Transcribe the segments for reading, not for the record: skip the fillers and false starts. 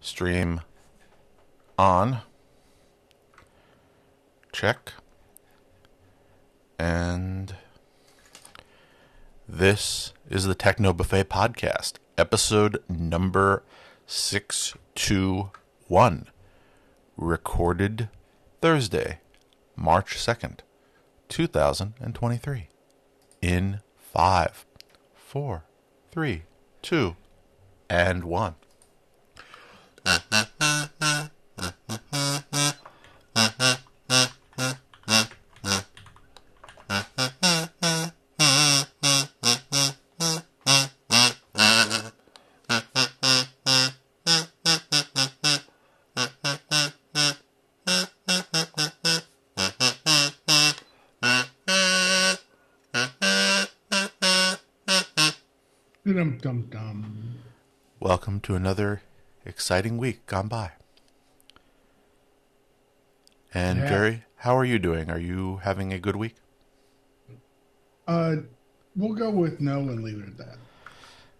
Stream on. Check. And this is the Techno Buffet podcast, episode number 621, recorded Thursday, March 2nd, 2023, in 5, 4, 3, 2, and 1. Dum-dum-dum. Welcome to another exciting week gone by. And Yeah. Jerry, how are you doing? Are you having a good week? We'll go with no and leave it at that.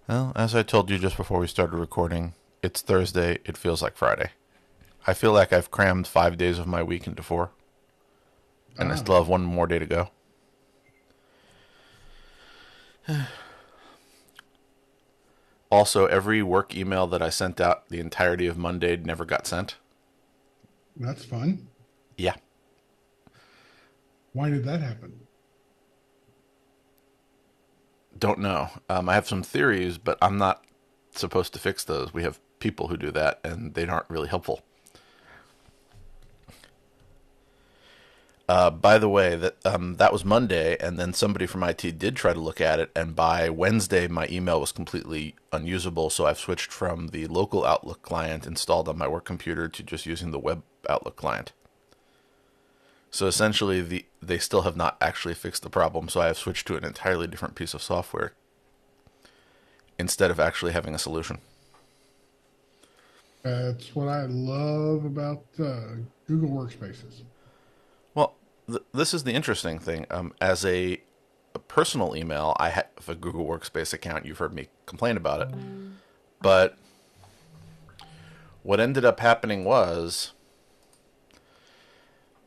Well, as I told you just before we started recording, it's Thursday. It feels like Friday. I feel like I've crammed 5 days of my week into 4. And I still have one more day to go. Also, every work email that I sent out the entirety of Monday never got sent. That's fun. Yeah. Why did that happen? Don't know. I have some theories, but I'm not supposed to fix those. We have people who do that, and they aren't really helpful. By the way, that was Monday, and then somebody from IT did try to look at it, and by Wednesday, my email was completely unusable, so I've switched from the local Outlook client installed on my work computer to just using the web Outlook client. So essentially, they still have not actually fixed the problem, so I have switched to an entirely different piece of software instead of actually having a solution. That's what I love about Google Workspaces. Well, this is the interesting thing. As a personal email, I have a Google Workspace account. You've heard me complain about it. But what ended up happening was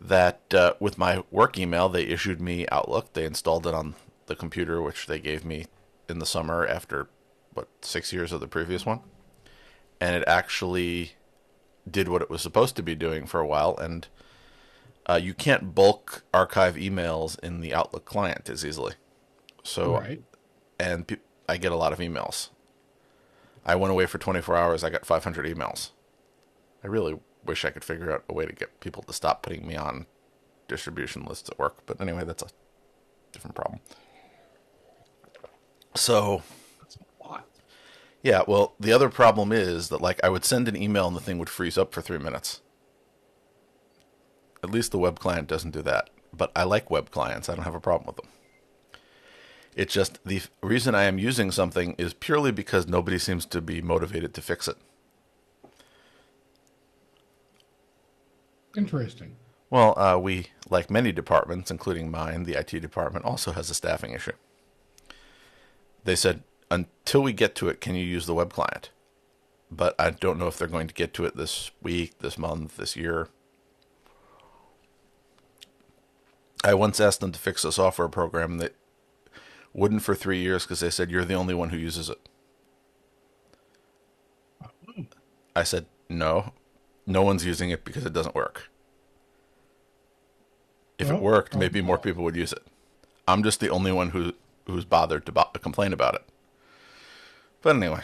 that with my work email, they issued me Outlook. They installed it on the computer, which they gave me in the summer after, 6 years of the previous one. And it actually did what it was supposed to be doing for a while. And you can't bulk archive emails in the Outlook client as easily. So, Right. and I get a lot of emails. I went away for 24 hours. I got 500 emails. I really wish I could figure out a way to get people to stop putting me on distribution lists at work. But anyway, that's a different problem. So, That's a lot. yeah, well, the other problem is that, I would send an email and the thing would freeze up for 3 minutes. At least the web client doesn't do that. But I like web clients. I don't have a problem with them. It's just the reason I am using something is purely because nobody seems to be motivated to fix it. Interesting. Well, we, like many departments, including mine, the IT department, also has a staffing issue. They said, until we get to it, can you use the web client? But I don't know if they're going to get to it this week, this month, this year. I once asked them to fix a software program that wouldn't for 3 years because they said, you're the only one who uses it. I said, no one's using it because it doesn't work. If it worked, maybe more people would use it. I'm just the only one who's bothered to complain about it. But anyway,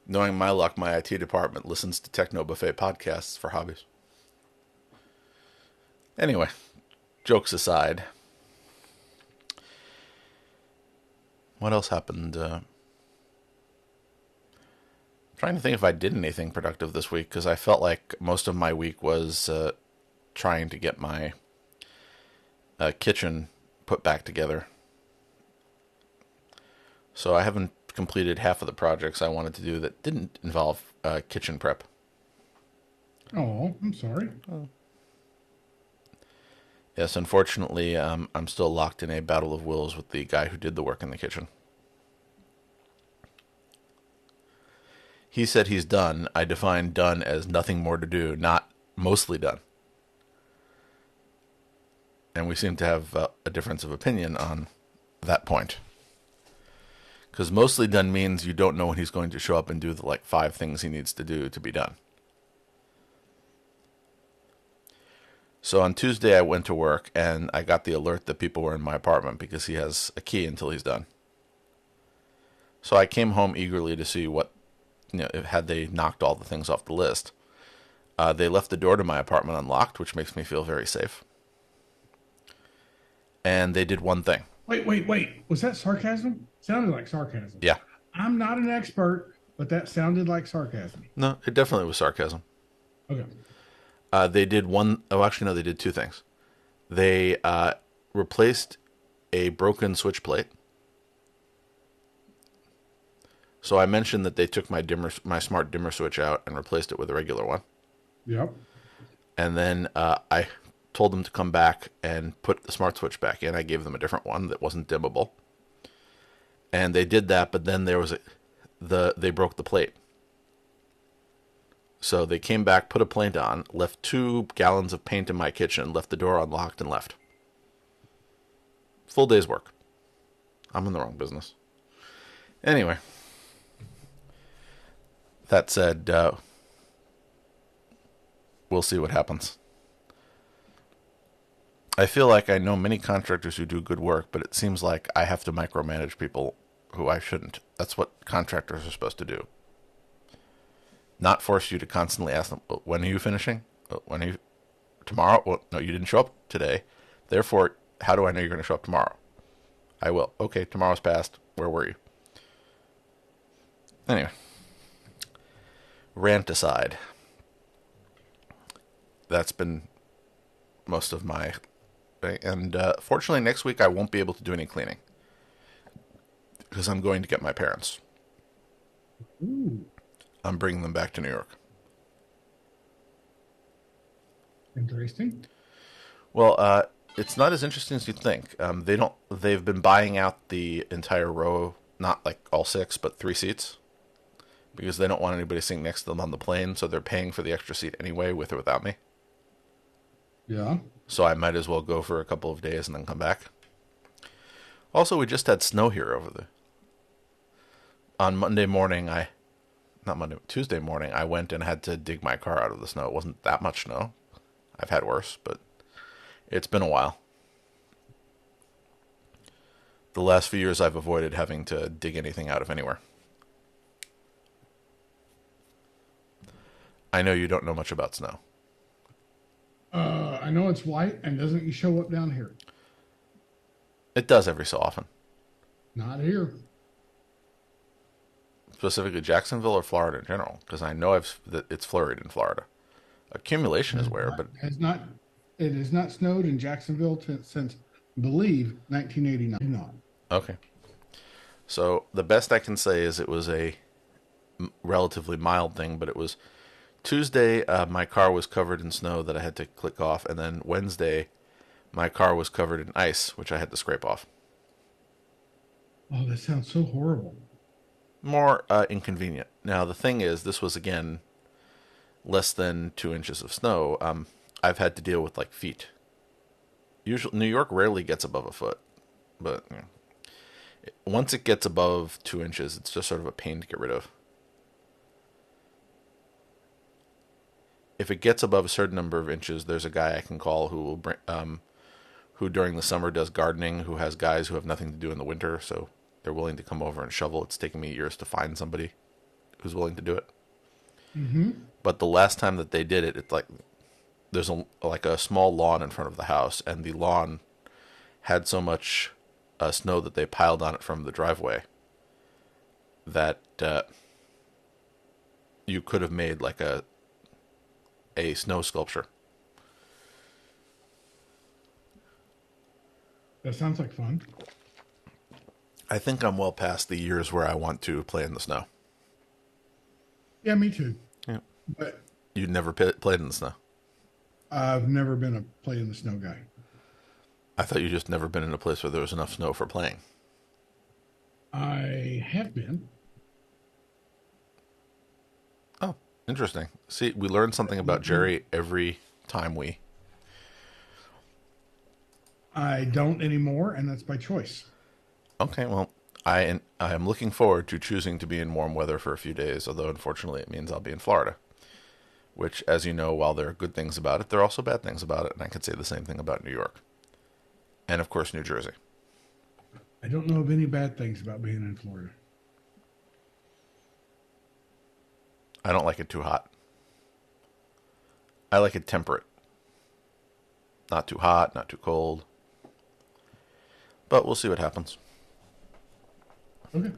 knowing my luck, my IT department listens to Techno Buffet podcasts for hobbies. Anyway, jokes aside, what else happened? Trying to think if I did anything productive this week, because I felt like most of my week was trying to get my kitchen put back together. So I haven't completed half of the projects I wanted to do that didn't involve kitchen prep. Oh, I'm sorry. Yes, unfortunately, I'm still locked in a battle of wills with the guy who did the work in the kitchen. He said he's done. I define done as nothing more to do, not mostly done. And we seem to have a difference of opinion on that point. Because mostly done means you don't know when he's going to show up and do the like 5 things he needs to do to be done. So on Tuesday I went to work and I got the alert that people were in my apartment because he has a key until he's done. So I came home eagerly to see what, had they knocked all the things off the list. They left the door to my apartment unlocked, which makes me feel very safe. And they did one thing. Wait. Was that sarcasm? Sounded like sarcasm. Yeah. I'm not an expert, but that sounded like sarcasm. No, it definitely was sarcasm. Okay. They did one, oh, actually, no, they did 2 things. They replaced a broken switch plate. So I mentioned that they took my smart dimmer switch out and replaced it with a regular one. Yep. And then I told them to come back and put the smart switch back in. I gave them a different one that wasn't dimmable. And they did that, but then they broke the plate. So they came back, put a plate on, left 2 gallons of paint in my kitchen, left the door unlocked, and left. Full day's work. I'm in the wrong business. Anyway. That said, we'll see what happens. I feel like I know many contractors who do good work, but it seems like I have to micromanage people who I shouldn't. That's what contractors are supposed to do. Not force you to constantly ask them, when are you finishing? When are you... Tomorrow? Well, no, you didn't show up today. Therefore, how do I know you're going to show up tomorrow? I will. Okay, tomorrow's passed. Where were you? Anyway. Rant aside. That's been most of my... And fortunately, next week I won't be able to do any cleaning. Because I'm going to get my parents. Ooh, I'm bringing them back to New York. interesting. Well, it's not as interesting as you'd think. They've been buying out the entire row, not like all 6, but 3 seats. Because they don't want anybody sitting next to them on the plane, so they're paying for the extra seat anyway, with or without me. Yeah. So I might as well go for a couple of days and then come back. Also, we just had snow here on Tuesday morning, I went and had to dig my car out of the snow. It wasn't that much snow. I've had worse, but it's been a while. The last few years I've avoided having to dig anything out of anywhere. I know you don't know much about snow. I know it's white and doesn't show up down here. It does every so often. Not here. Specifically Jacksonville or Florida in general, because I know that it's flurried in Florida. Accumulation is where, but It has not snowed in Jacksonville since, I believe, 1989. Not. Okay. So the best I can say is it was a relatively mild thing, but it was Tuesday, my car was covered in snow that I had to click off, and then Wednesday, my car was covered in ice, which I had to scrape off. Oh, that sounds so horrible. More inconvenient. Now, the thing is, this was, again, less than 2 inches of snow. I've had to deal with, like, feet. Usually, New York rarely gets above a foot, but once it gets above 2 inches, it's just sort of a pain to get rid of. If it gets above a certain number of inches, there's a guy I can call who will bring, who during the summer does gardening, who has guys who have nothing to do in the winter, so they're willing to come over and shovel. It's taken me years to find somebody who's willing to do it. Mm-hmm. But the last time that they did it, it's like there's a small lawn in front of the house, and the lawn had so much snow that they piled on it from the driveway that you could have made like a snow sculpture. That sounds like fun. I think I'm well past the years where I want to play in the snow. Yeah, me too. Yeah. But You'd never played in the snow? I've never been a play in the snow guy. I thought you just never been in a place where there was enough snow for playing. I have been. Interesting. See, we learn something about Jerry every time we. I don't anymore, and that's by choice. Okay, well, I am looking forward to choosing to be in warm weather for a few days, although unfortunately it means I'll be in Florida. Which, as you know, while there are good things about it, there are also bad things about it, and I could say the same thing about New York. And of course, New Jersey. I don't know of any bad things about being in Florida. I don't like it too hot. I like it temperate. Not too hot, not too cold. But we'll see what happens. Okay.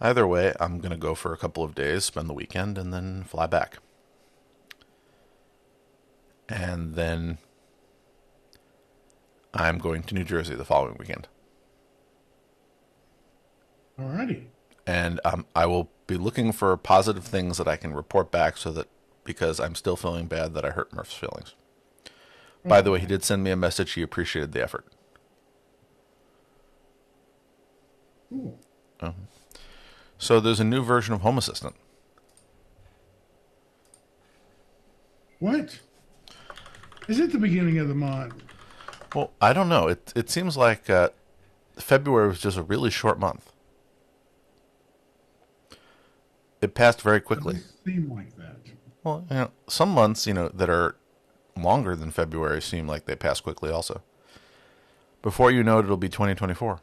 Either way, I'm going to go for a couple of days, spend the weekend, and then fly back. And then I'm going to New Jersey the following weekend. Alrighty. And I will be looking for positive things that I can report back so that, because I'm still feeling bad that I hurt Murph's feelings. By the way, he did send me a message. He appreciated the effort. Cool. So there's a new version of Home Assistant. What? Is it the beginning of the month? Well, I don't know. It seems like February was just a really short month. It passed very It quickly. doesn't seem like that. Well, some months, that are longer than February seem like they pass quickly also. Before you know it, it'll be 2024.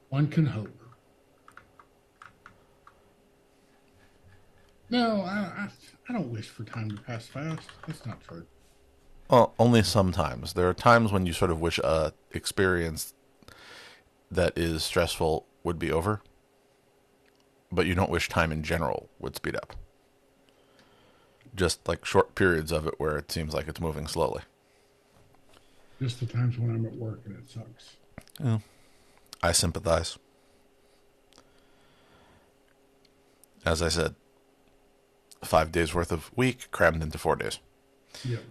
One can hope. No, I don't wish for time to pass fast. That's not true. Well, only sometimes. There are times when you sort of wish a experience that is stressful would be over, but you don't wish time in general would speed up. Just like short periods of it where it seems like it's moving slowly. Just the times when I'm at work and it sucks. Yeah. I sympathize. As I said, 5 days worth of week crammed into 4 days. Yep.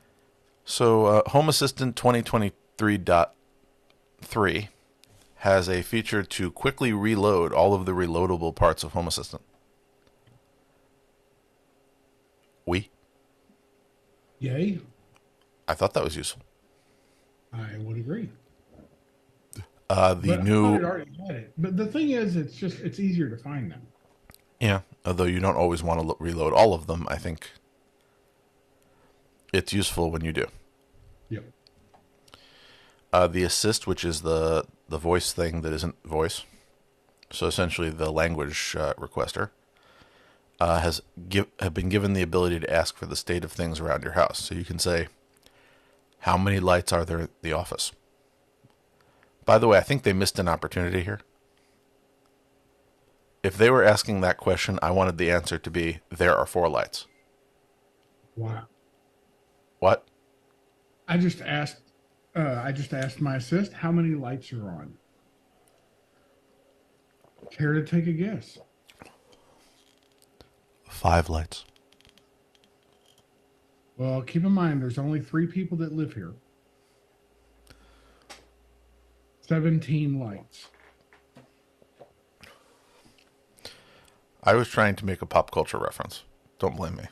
So Home Assistant 2023.3 has a feature to quickly reload all of the reloadable parts of Home Assistant. Yay. I thought that was useful. I would agree. The But I thought it new, already had it. But the thing is, it's easier to find them. yeah, although you don't always want to reload all of them, I think it's useful when you do. Yep. The assist, which is the voice thing that isn't voice, so essentially the language requester, have been given the ability to ask for the state of things around your house. So you can say, how many lights are there in the office? By the way, I think they missed an opportunity here. If they were asking that question, I wanted the answer to be, there are 4 lights. Wow. What? I just asked my assist how many lights are on. Care to take a guess? 5 lights. Well, keep in mind there's only 3 people that live here. 17 lights. I was trying to make a pop culture reference. Don't blame me.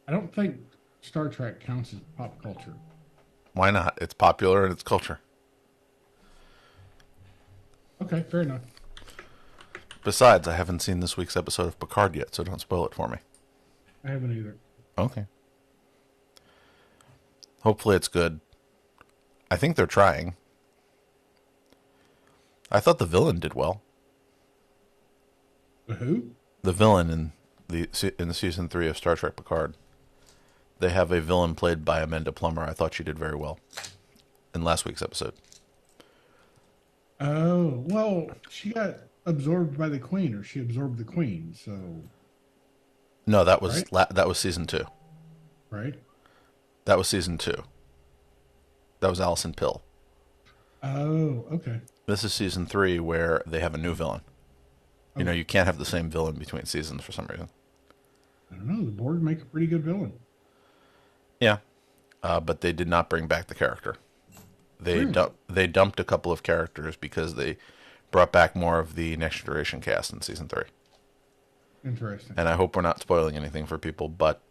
I don't think Star Trek counts as pop culture. Why not? It's popular and it's culture. Okay, fair enough. Besides, I haven't seen this week's episode of Picard yet, so don't spoil it for me. I haven't either. Okay. Hopefully it's good. I think they're trying. I thought the villain did well. The who? The villain in the season 3 of Star Trek Picard. They have a villain played by Amanda Plummer. I thought she did very well in last week's episode. Oh, well, she got absorbed by the queen, or she absorbed the queen, so... No, that was Right? that was season 2. Right? That was season 2. That was Allison Pill. Oh, okay. This is season 3 where they have a new villain. You know, you can't have the same villain between seasons for some reason. I don't know. The Borg make a pretty good villain. Yeah, but they did not bring back the character. They Really? they dumped a couple of characters because they brought back more of the Next Generation cast in season 3. Interesting. And I hope we're not spoiling anything for people, but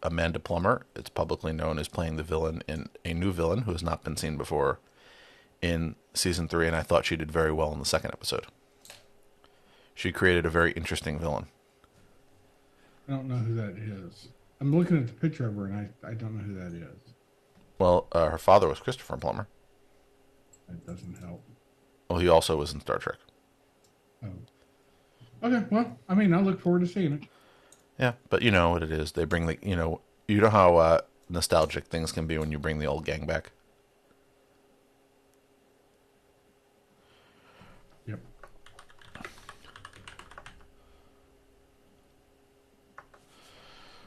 Amanda Plummer, it's publicly known, as playing the villain in a new villain who has not been seen before in season 3, and I thought she did very well in the second episode. She created a very interesting villain. I don't know who that is. I'm looking at the picture of her, and I don't know who that is. Well, her father was Christopher Plummer. That doesn't help. Well, he also was in Star Trek. Oh. Okay, well, I mean, I look forward to seeing it. Yeah, but you know what it is. They bring you know how nostalgic things can be when you bring the old gang back. Yep.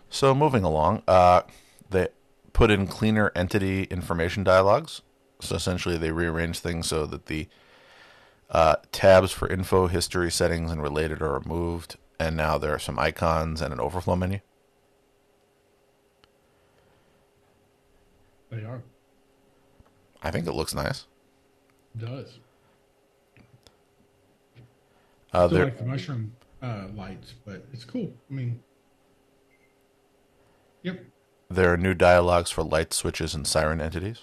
So moving along, they put in cleaner entity information dialogues. So essentially, they rearrange things so that the tabs for info, history, settings, and related are removed. And now there are some icons and an overflow menu. They are. I think it looks nice. It does. Still There, like the mushroom lights, but it's cool. I mean, yep. there are new dialogues for light switches and siren entities.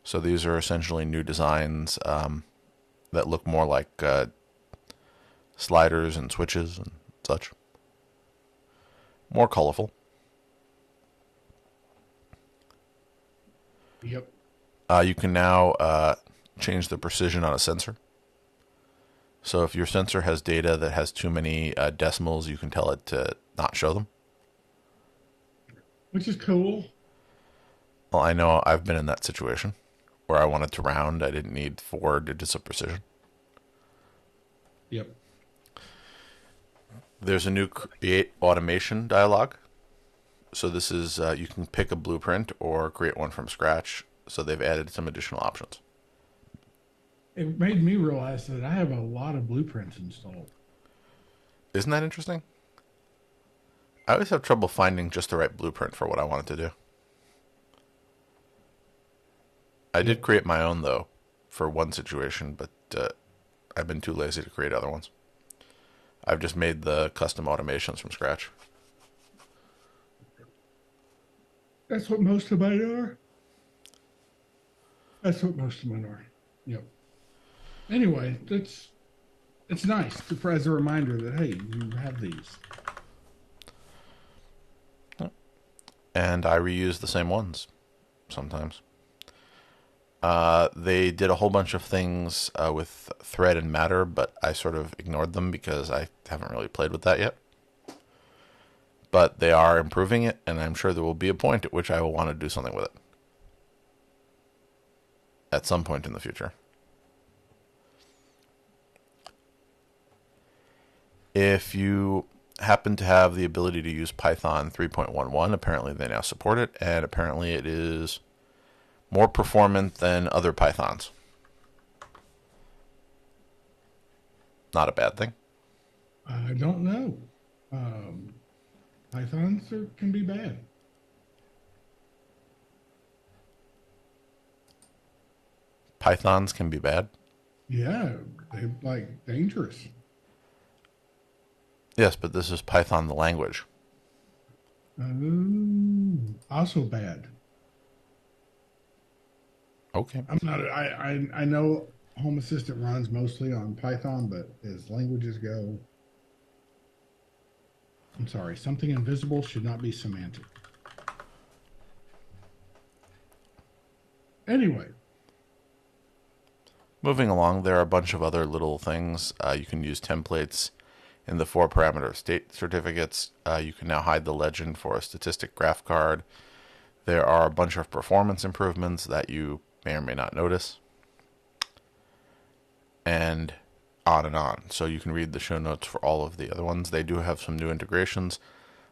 So these are essentially new designs that look more like sliders and switches and such. More colorful. Yep. You can now change the precision on a sensor. So if your sensor has data that has too many decimals, you can tell it to not show them. Which is cool. Well, I know I've been in that situation where I wanted to round. I didn't need 4 digits of precision. Yep. There's a new create automation dialog. So this is, you can pick a blueprint or create one from scratch. So they've added some additional options. It made me realize that I have a lot of blueprints installed. Isn't that interesting? I always have trouble finding just the right blueprint for what I wanted to do. I did create my own, though, for one situation, but I've been too lazy to create other ones. I've just made the custom automations from scratch. That's what most of mine are. That's what most of mine are. Yep. Anyway, it's nice as a reminder that, hey, you have these. And I reuse the same ones sometimes. They did a whole bunch of things with thread and matter, but I sort of ignored them because I haven't really played with that yet. But they are improving it, and I'm sure there will be a point at which I will want to do something with it. At some point in the future. If you happen to have the ability to use Python 3.11, apparently they now support it, and apparently it is more performant than other Pythons. Not a bad thing. I don't know. Pythons can be bad. Pythons can be bad. Yeah, they're like dangerous. Yes, but this is Python the language. Also bad. Okay. I'm not. I know Home Assistant runs mostly on Python, but as languages go, I'm sorry. Something invisible should not be semantic. Anyway, Moving along, there are a bunch of other little things. You can use templates in the 4-parameter state certificates. You can now hide the legend for a statistic graph card. There are a bunch of performance improvements that you may or may not notice. And on and on. So you can read the show notes for all of the other ones. They do have some new integrations,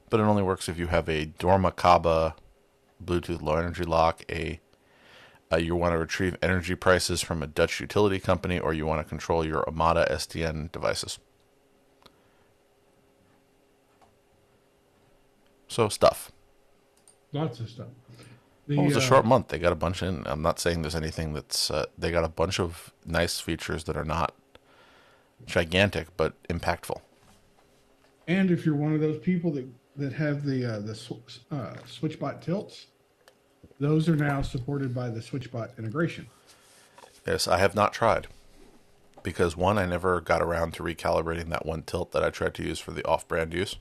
but it only works if you have a Dormakaba Bluetooth low energy lock, you want to retrieve energy prices from a Dutch utility company, or you want to control your Amada SDN devices. So stuff. lots of stuff. Well, it was a short month. They got a bunch in. I'm not saying there's anything that's... they got a bunch of nice features that are not gigantic, but impactful. And if you're one of those people that have the SwitchBot tilts, those are now supported by the SwitchBot integration. Yes, I have not tried because one, I never got around to recalibrating that one tilt that I tried to use for the off-brand use,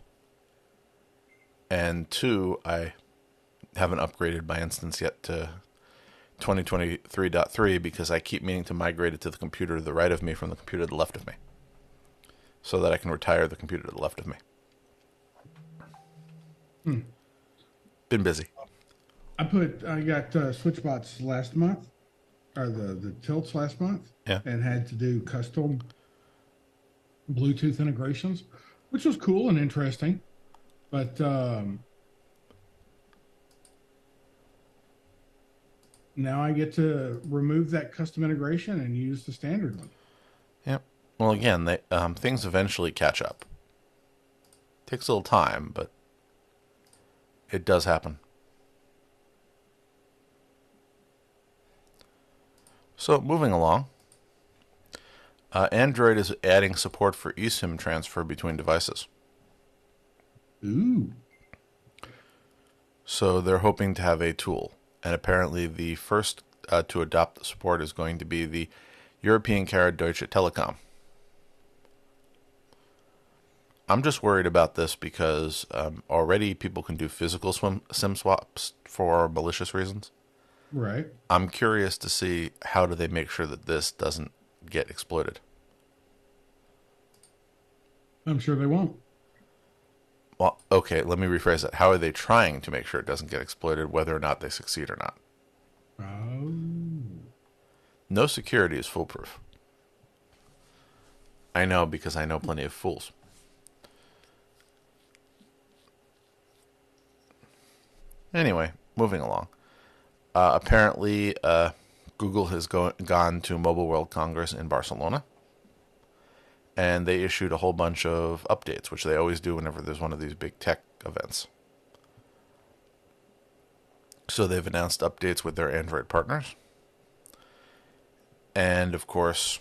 and two, I haven't upgraded my instance yet to 2023.3 because I keep meaning to migrate it to the computer to the right of me from the computer to the left of me, so that I can retire the computer to the left of me. Hmm. Been busy. I got SwitchBots last month, or the tilts last month, Yeah. and had to do custom Bluetooth integrations, which was cool and interesting. But now I get to remove that custom integration and use the standard one. Yep. Well, again, things eventually catch up. Takes a little time, but it does happen. So, moving along, Android is adding support for eSIM transfer between devices. Ooh. So, they're hoping to have a tool. And apparently, the first to adopt the support is going to be the European carrier Deutsche Telekom. I'm just worried about this because already people can do physical SIM swaps for malicious reasons. Right. I'm curious to see how do they make sure that this doesn't get exploited. I'm sure they won't. Well, okay, let me rephrase that. How are they trying to make sure it doesn't get exploited, whether or not they succeed or not? Oh. No security is foolproof. I know because I know plenty of fools. Anyway, moving along. Apparently, Google has gone to Mobile World Congress in Barcelona, and they issued a whole bunch of updates, which they always do whenever there's one of these big tech events. So they've announced updates with their Android partners, and of course,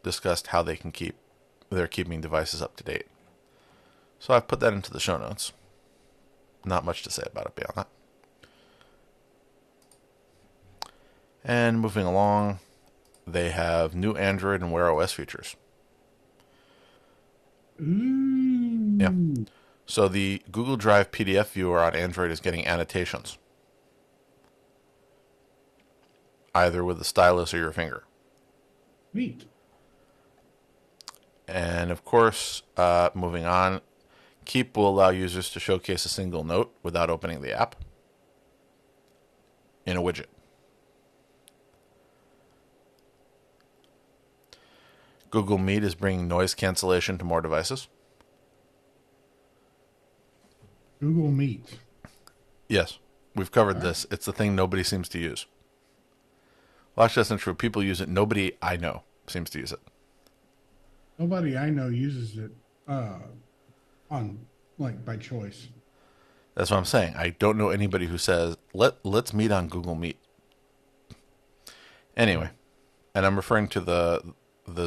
discussed how they're keeping devices up to date. So I've put that into the show notes. Not much to say about it beyond that. And moving along, they have new Android and Wear OS features. Yeah. Ooh. So the Google Drive PDF viewer on Android is getting annotations, either with the stylus or your finger. Neat. And of course, moving on, Keep will allow users to showcase a single note without opening the app in a widget. Google Meet is bringing noise cancellation to more devices. Google Meet. Yes, we've covered All right. this. It's the thing nobody seems to use. Well, actually, that's not true. People use it. Nobody I know seems to use it. Nobody I know uses it on like by choice. That's what I'm saying. I don't know anybody who says, let's meet on Google Meet. Anyway, and I'm referring to the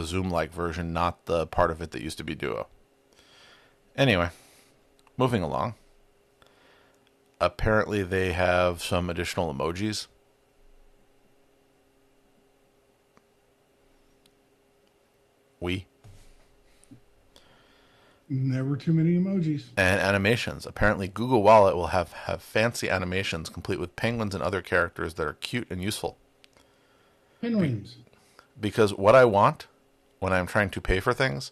Zoom-like version, not the part of it that used to be Duo. Anyway, moving along. Apparently they have some additional emojis. Never too many emojis. And animations. Apparently Google Wallet will have fancy animations complete with penguins and other characters that are cute and useful. Penguins. Because what I want when I'm trying to pay for things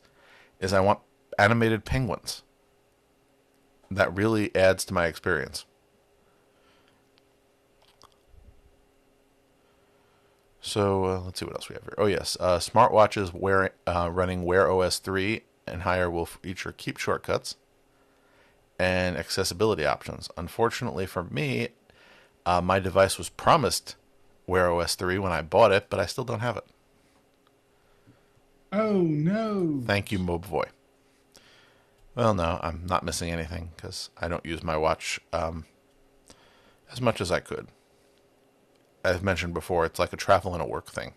is I want animated penguins. That really adds to my experience. So let's see what else we have here. Oh yes, smartwatches running Wear OS 3 and higher will feature keep shortcuts and accessibility options. Unfortunately for me, my device was promised Wear OS 3 when I bought it, but I still don't have it. Oh no. Thank you, Mobvoy. Well, no, I'm not missing anything because I don't use my watch as much as I could. As mentioned before, it's like a travel and a work thing.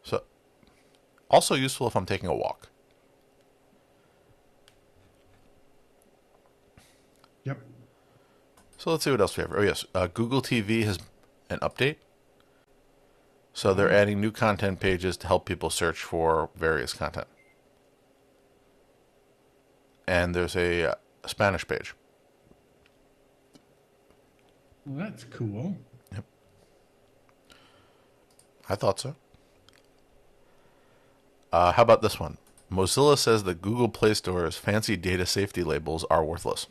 So, also useful if I'm taking a walk. So let's see what else we have. Oh yes, Google TV has an update. So they're Oh, adding new content pages to help people search for various content. And there's a Spanish page. well, that's cool. Yep. I thought so. How about this one? Mozilla says that Google Play Store's fancy data safety labels are worthless.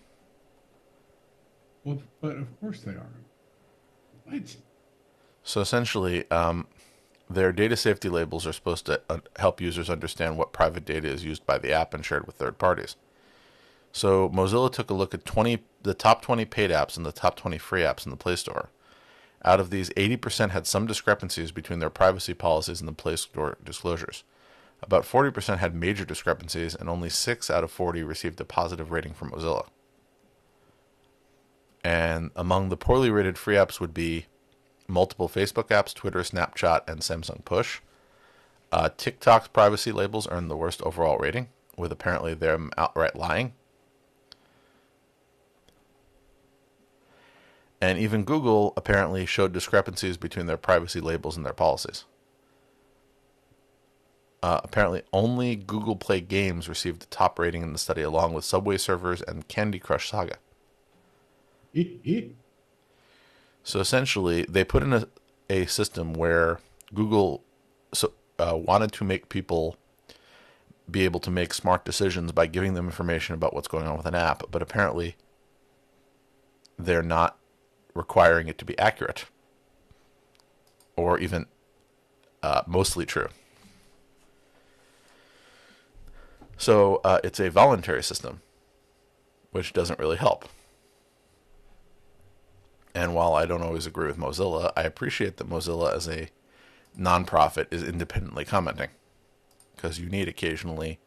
Well, but of course they are. What? So essentially, their data safety labels are supposed to help users understand what private data is used by the app and shared with third parties. So Mozilla took a look at the top 20 paid apps and the top 20 free apps in the Play Store. Out of these, 80% had some discrepancies between their privacy policies and the Play Store disclosures. About 40% had major discrepancies, and only 6 out of 40 received a positive rating from Mozilla. And among the poorly rated free apps would be multiple Facebook apps, Twitter, Snapchat, and Samsung Push. TikTok's privacy labels earned the worst overall rating, with apparently them outright lying. And even Google apparently showed discrepancies between their privacy labels and their policies. Apparently, only Google Play games received a top rating in the study, along with Subway Surfers and Candy Crush Saga. So essentially, they put in a system where Google wanted to make people be able to make smart decisions by giving them information about what's going on with an app, but apparently they're not requiring it to be accurate or even mostly true. So it's a voluntary system, which doesn't really help. And while I don't always agree with Mozilla, I appreciate that Mozilla as a nonprofit is independently commenting, because you need occasionally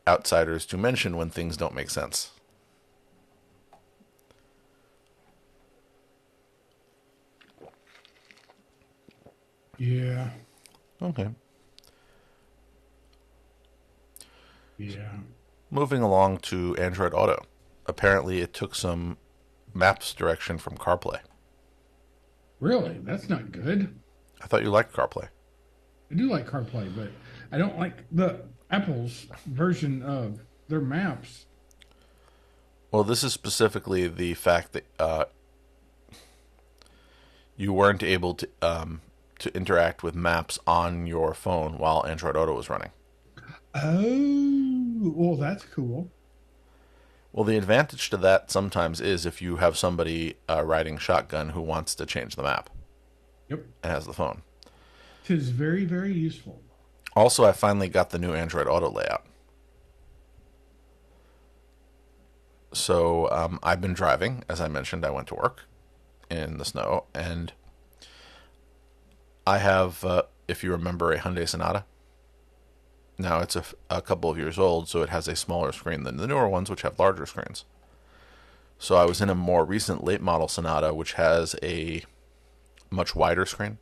outsiders to mention when things don't make sense. Yeah. Okay. Yeah. Moving along to Android Auto. Apparently it took some maps direction from CarPlay. Really? That's not good. I thought you liked CarPlay. I do like CarPlay, but I don't like the Apple's version of their maps. Well, this is specifically the fact that you weren't able to interact with maps on your phone while Android Auto was running. Oh, well, that's cool. Well, the advantage to that sometimes is if you have somebody riding shotgun who wants to change the map Yep. and has the phone. It is very, very useful. Also, I finally got the new Android Auto layout. So I've been driving. As I mentioned, I went to work in the snow, and I have, if you remember, a Hyundai Sonata. Now, it's a couple of years old, so it has a smaller screen than the newer ones, which have larger screens. So I was in a more recent late model Sonata, which has a much wider screen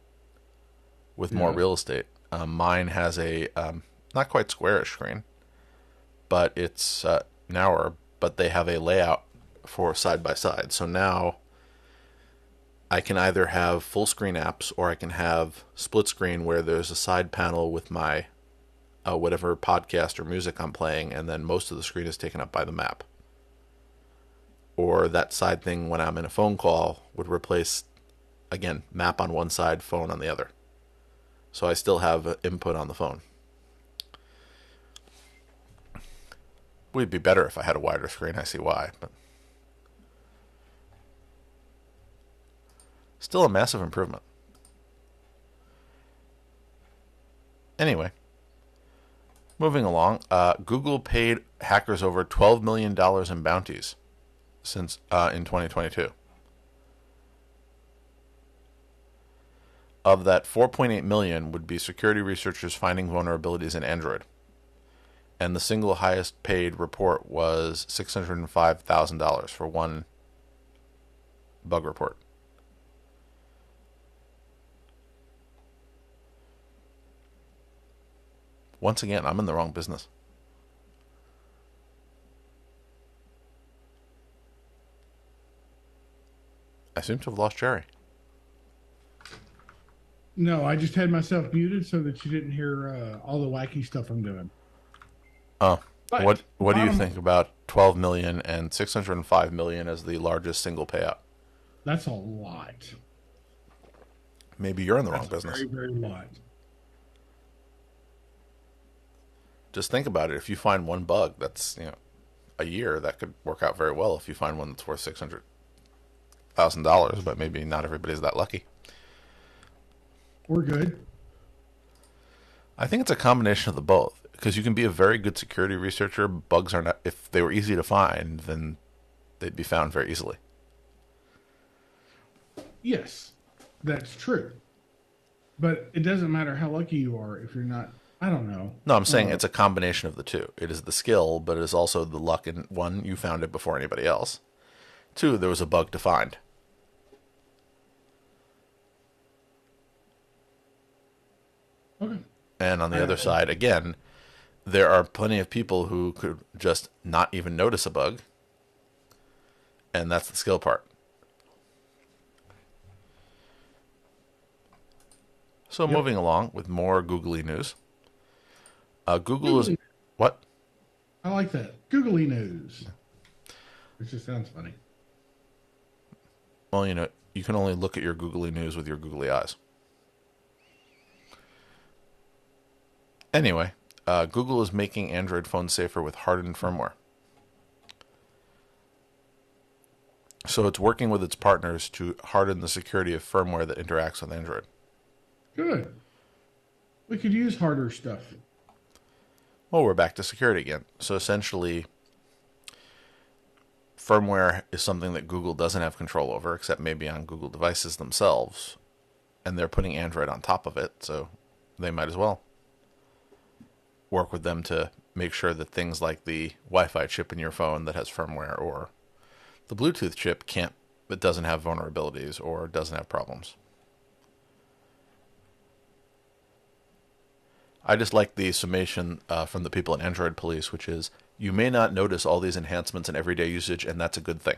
with more Yeah. real estate. Mine has a not quite squarish screen, but it's narrower, but they have a layout for side by side. So now I can either have full screen apps or I can have split screen where there's a side panel with my whatever podcast or music I'm playing, and then most of the screen is taken up by the map. Or that side thing when I'm in a phone call would replace, again, map on one side, phone on the other. So I still have input on the phone. Would be better if I had a wider screen, I see why, but still a massive improvement. Anyway, moving along, Google paid hackers over $12 million in bounties since in 2022. Of that, 4.8 million would be security researchers finding vulnerabilities in Android. And the single highest paid report was $605,000 for one bug report. Once again, I'm in the wrong business. seem to have lost Jerry. No, I just had myself muted so that you didn't hear all the wacky stuff I'm doing. Oh, But what do you bottom, think about 12 million and 605 million as the largest single payout? that's a lot. Maybe you're in the wrong That's a business. very, very lot. Just think about it. If you find one bug, that's a year that could work out very well. If you find one that's worth $600,000, but maybe not everybody's that lucky. We're good. I think it's a combination of the both because you can be a very good security researcher. Bugs are not, if they were easy to find, then they'd be found very easily. Yes, that's true. But it doesn't matter how lucky you are if you're not, I don't know. No, I'm saying it's a combination of the two. It is the skill, but it is also the luck in one, you found it before anybody else. Two, there was a bug to find. Okay. And on the other side, again, there are plenty of people who could just not even notice a bug. And that's the skill part. So Yep. moving along with more googly news. Google is Googly. what? I like that. Googly news. It just sounds funny. Well, you can only look at your googly news with your googly eyes. Anyway, Google is making Android phones safer with hardened firmware. So it's working with its partners to harden the security of firmware that interacts with Android. Good. We could use harder stuff. Well, we're back to security again. So essentially, firmware is something that Google doesn't have control over, except maybe on Google devices themselves. And they're putting Android on top of it, so they might as well work with them to make sure that things like the Wi-Fi chip in your phone that has firmware or the Bluetooth chip that doesn't have vulnerabilities or doesn't have problems. I just like the summation from the people at Android Police, which is, you may not notice all these enhancements in everyday usage, and that's a good thing.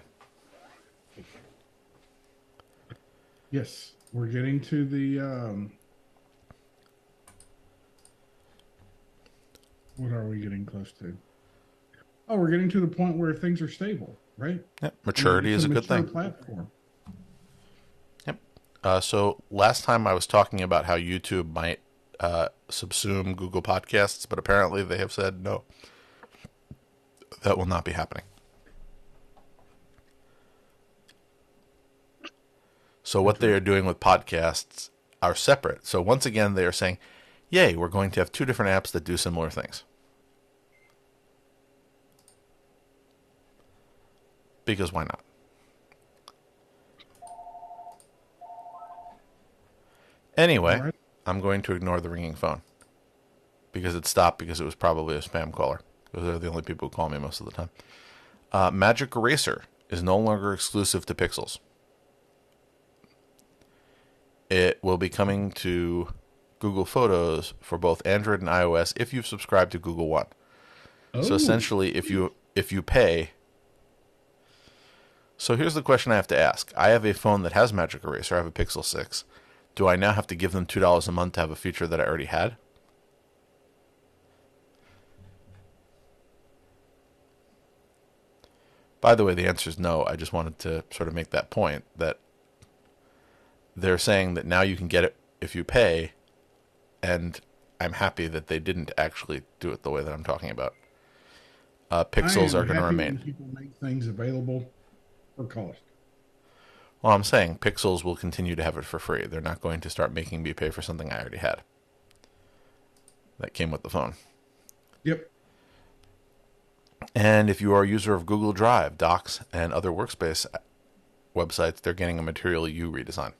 Yes, we're getting to the what are we getting close to? Oh, we're getting to the point where things are stable, right? Yep. Maturity is a good thing. Platform. Yep. So last time I was talking about how YouTube might subsume Google Podcasts, but apparently they have said no. That will not be happening. So what they are doing with podcasts are separate. So once again, they are saying, yay, we're going to have two different apps that do similar things. Because why not? Anyway, Right. I'm going to ignore the ringing phone. Because it stopped because it was probably a spam caller. Because they're the only people who call me most of the time. Magic Eraser is no longer exclusive to Pixels. It will be coming to Google Photos for both Android and iOS if you've subscribed to Google One. Oh, So essentially, if you pay. So here's the question I have to ask. I have a phone that has Magic Eraser. I have a Pixel 6. Do I now have to give them $2 a month to have a feature that I already had? By the way, the answer is no. I just wanted to sort of make that point that they're saying that now you can get it if you pay, and I'm happy that they didn't actually do it the way that I'm talking about. Pixels I are am going to happy when remain. people make things available for cost. Well, I'm saying Pixels will continue to have it for free. They're not going to start making me pay for something I already had. That came with the phone. Yep. And if you are a user of Google Drive, Docs, and other workspace websites, they're getting a Material U redesign.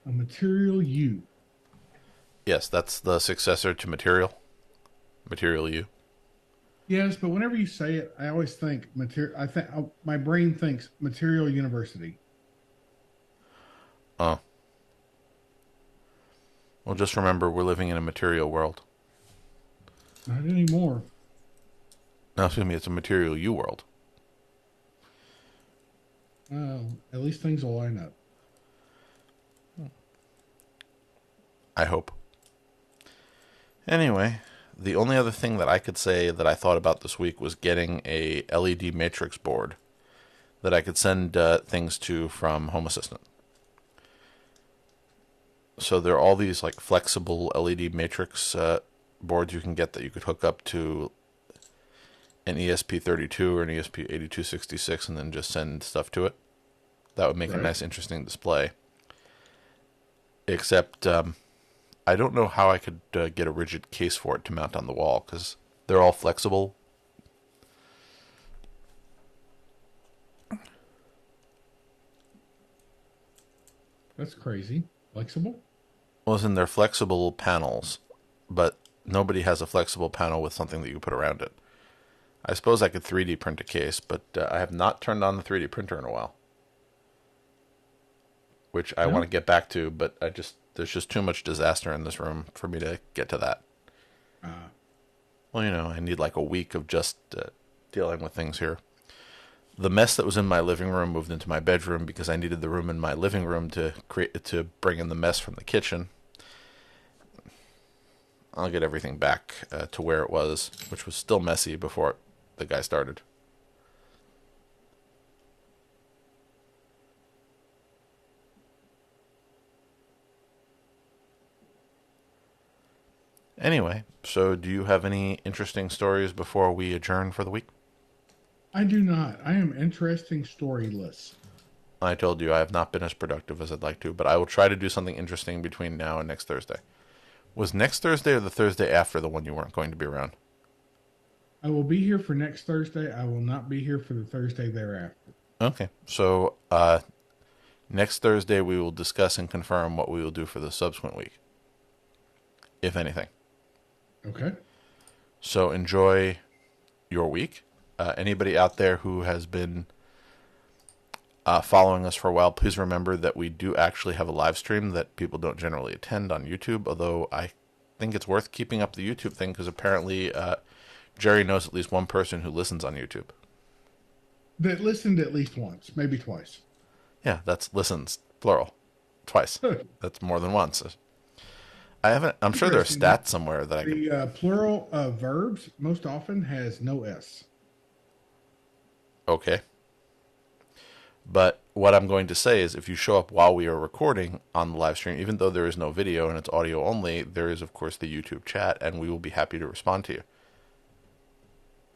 A Material U. Yes, that's the successor to Material. Material U. Yes, but whenever you say it, I always think material. My brain thinks Material University. Oh. Well, just remember, we're living in a material world. Not anymore. No, excuse me, it's a Material U world. At least things will line up. I hope. Anyway, the only other thing that I could say that I thought about this week was getting a LED matrix board that I could send things to from Home Assistant. So there are all these like flexible LED matrix boards you can get that you could hook up to an ESP32 or an ESP8266 and then just send stuff to it. That would make a Right. nice, interesting display. Except I don't know how I could get a rigid case for it to mount on the wall because they're all flexible. That's crazy. Flexible? Well, listen, they're flexible panels, but nobody has a flexible panel with something that you put around it. I suppose I could 3D print a case, but I have not turned on the 3D printer in a while, which I want No. to get back to, but there's just too much disaster in this room for me to get to that. Uh, Well, I need like a week of just dealing with things here. The mess that was in my living room moved into my bedroom because I needed the room in my living room to bring in the mess from the kitchen. I'll get everything back to where it was, which was still messy before the guy started. Anyway, so do you have any interesting stories before we adjourn for the week? I do not. I am interesting storyless. I told you I have not been as productive as I'd like to, but I will try to do something interesting between now and next Thursday. Was next Thursday or the Thursday after the one you weren't going to be around? I will be here for next Thursday. I will not be here for the Thursday thereafter. Okay, so next Thursday we will discuss and confirm what we will do for the subsequent week, if anything. Okay. So enjoy your week. Anybody out there who has been following us for a while, please remember that we do actually have a live stream that people don't generally attend on YouTube, although I think it's worth keeping up the YouTube thing because apparently Jerry knows at least one person who listens on YouTube. That listened at least once, maybe twice. Yeah, that's listens, plural, twice. That's more than once. I haven't. I'm sure there are Interesting. stats somewhere that I could. The plural of verbs most often has no S. Okay. But what I'm going to say is if you show up while we are recording on the live stream, even though there is no video and it's audio only, there is, of course, the YouTube chat, and we will be happy to respond to you.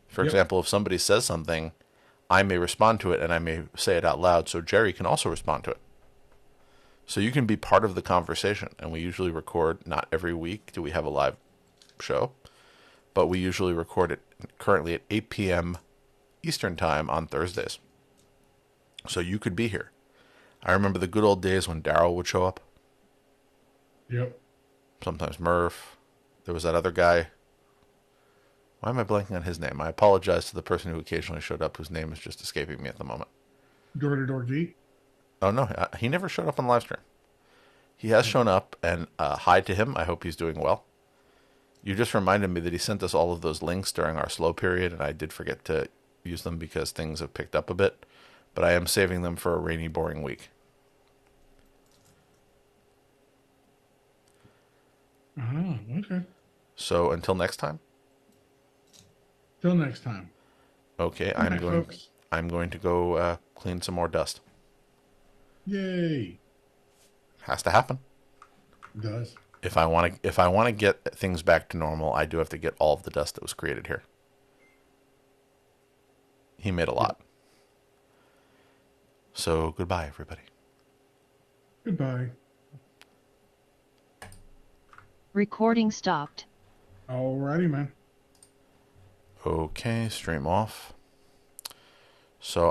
For Yep. example, if somebody says something, I may respond to it and I may say it out loud, so Jerry can also respond to it. So you can be part of the conversation, and we usually record, not every week do we have a live show, but we usually record it currently at 8 p.m. Eastern Time on Thursdays. So you could be here. I remember the good old days when Daryl would show up. Yep. Sometimes Murph. There was that other guy. Why am I blanking on his name? I apologize to the person who occasionally showed up whose name is just escaping me at the moment. Door to door geek. Oh, no. He never showed up on the live stream. He has shown up, and hi to him. I hope he's doing well. You just reminded me that he sent us all of those links during our slow period, and I did forget to use them because things have picked up a bit. But I am saving them for a rainy, boring week. Oh, okay. So until next time. Till next time. Okay, Good night, folks. I'm going to go clean some more dust. Yay. Has to happen. It does. If I want to get things back to normal, I do have to get all of the dust that was created here. He made a lot. So goodbye, everybody. Goodbye. Recording stopped. Alrighty, man. Okay, stream off. So